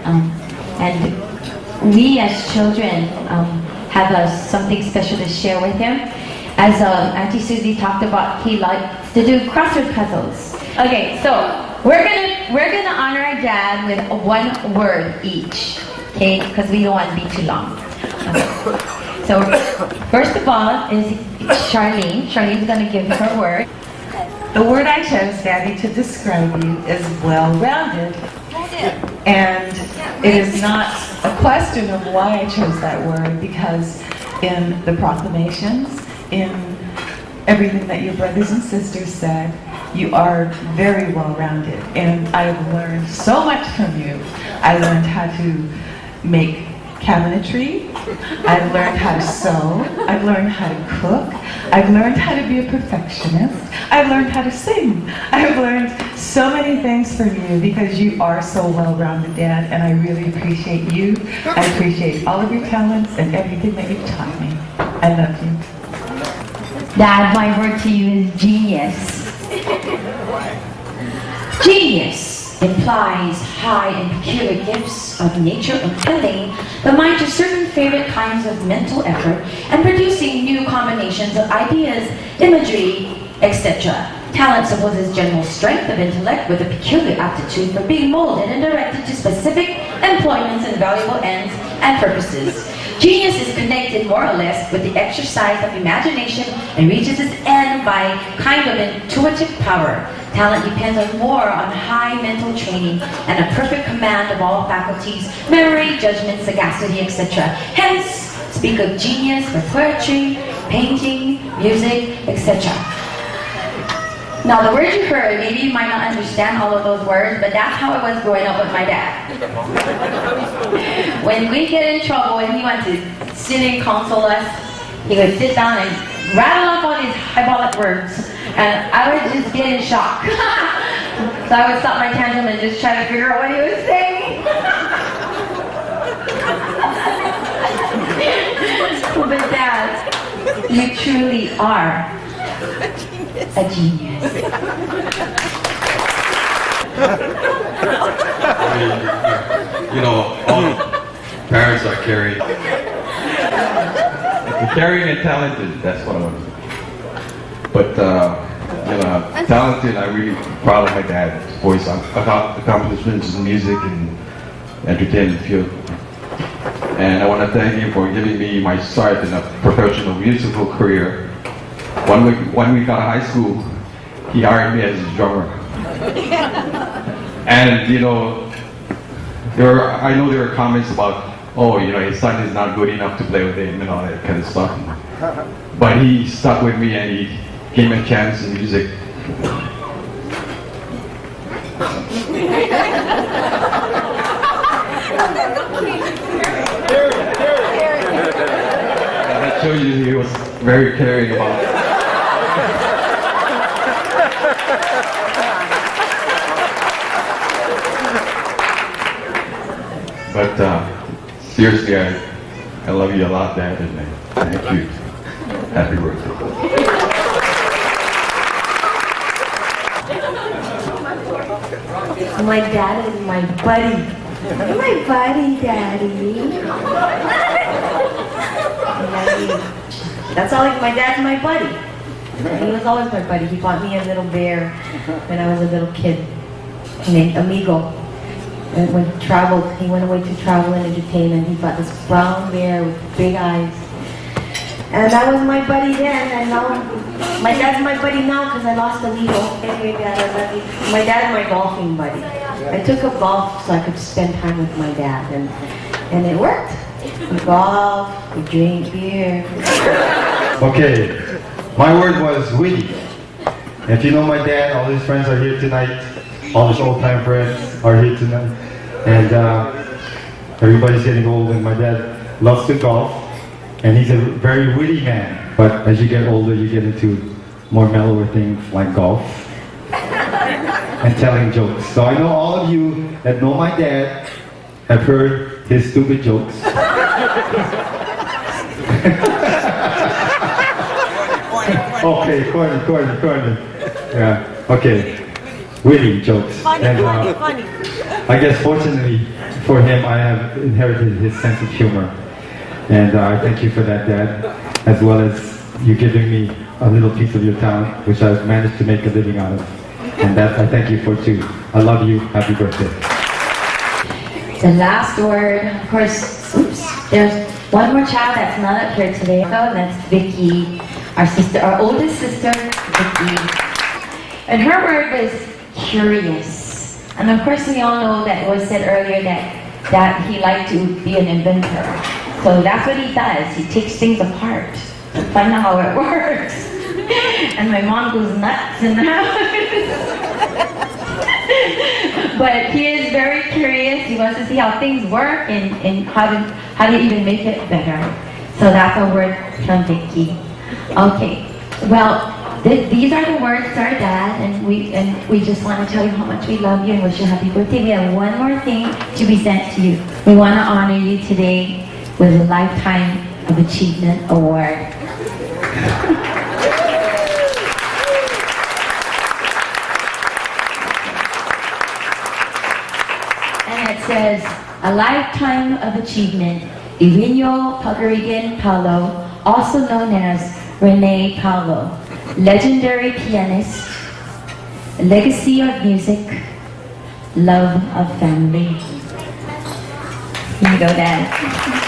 And we as children have something special to share with him. As Auntie Susie talked about, he likes to do crossword puzzles. Okay, so we're gonna honor our dad with one word each, okay? Because we don't want to be too long. So first of all is Charlene. Charlene's gonna give her word. The word I chose, Daddy, to describe you is well-rounded. And it is not a question of why I chose that word, because in the proclamations, in everything that your brothers and sisters said, you are very well-rounded. And I've learned so much from you. I learned how to make cabinetry. I've learned how to sew. I've learned how to cook. I've learned how to be a perfectionist. I've learned how to sing. I've learned so many things from you because you are so well-rounded, Dad, and I really appreciate you. I appreciate all of your talents and everything that you've taught me. I love you. Dad, my word to you is genius. Genius implies high and peculiar gifts of nature impelling the mind to certain favorite kinds of mental effort and producing new combinations of ideas, imagery, etc. Talent supposes general strength of intellect with a peculiar aptitude for being molded and directed to specific employments and valuable ends and purposes. Genius is connected more or less with the exercise of imagination and reaches its end by kind of intuitive power. Talent depends more on high mental training and a perfect command of all faculties, memory, judgment, sagacity, etc. Hence, speak of genius for poetry, painting, music, etc. Now, the words you heard, maybe you might not understand all of those words, but that's how it was growing up with my dad. When we get in trouble and he wants to sit and console us, he would sit down and rattle off all these hyperbolic words, and I would just get in shock. So I would stop my tantrum and just try to figure out what he was saying. But Dad, you truly are a genius. You know, all parents are caring. Caring and talented, that's what I want to say. But, you know, talented, I'm really proud of my dad's voice accomplishments in music and entertainment field. And I want to thank him for giving me my start in a professional musical career. One week out of high school, he hired me as his drummer. And, you know, I know there were comments about, oh, you know, his son is not good enough to play with him and all that kind of stuff. But he stuck with me and he gave me a chance in music. That shows you he was very caring about it. But seriously, I love you a lot, Dad, and thank you. Happy birthday. My dad is my buddy. You're my buddy, Daddy. That's all. My dad's my buddy. He was always my buddy. He bought me a little bear when I was a little kid named Amigo. And when he traveled, he went away to travel and entertainment. He bought this brown bear with big eyes. And that was my buddy then, and now my dad's my buddy now because I lost Amigo. Anyway, Dad, I love you. My dad's my golfing buddy. I took up golf so I could spend time with my dad, and it worked. We golf, we drink beer. Okay, my word was witty. If you know my dad, all his friends are here tonight. All his old-time friends are here tonight. And everybody's getting old, and my dad loves to golf. And he's a very witty man. But as you get older, you get into more mellower things like golf and telling jokes. So I know all of you that know my dad have heard his stupid jokes. Okay, corny. Yeah, okay. Witty jokes. Funny. I guess fortunately for him, I have inherited his sense of humor. And I thank you for that, Dad, as well as you giving me a little piece of your talent, which I've managed to make a living out of. And that I thank you for too. I love you. Happy birthday. The last word, of course, there's one more child that's not up here today. Oh, that's Vicky, our sister, our oldest sister, Vicky. And her word was curious. And of course, we all know that it was said earlier that he liked to be an inventor. So that's what he does. He takes things apart to find out how it works. And my mom goes nuts in the house. But he is very curious. He wants to see how things work and how to even make it better. So that's a word from Vicky. Okay. Well, these are the words to our dad, and we just want to tell you how much we love you and wish you a happy birthday. We have one more thing to present to you. We want to honor you today with a Lifetime of Achievement Award. And it says, a Lifetime of Achievement, Irinho Pagarigan Paulo, also known as Rene Paulo, legendary pianist, legacy of music, love of family. Here you go, Dad.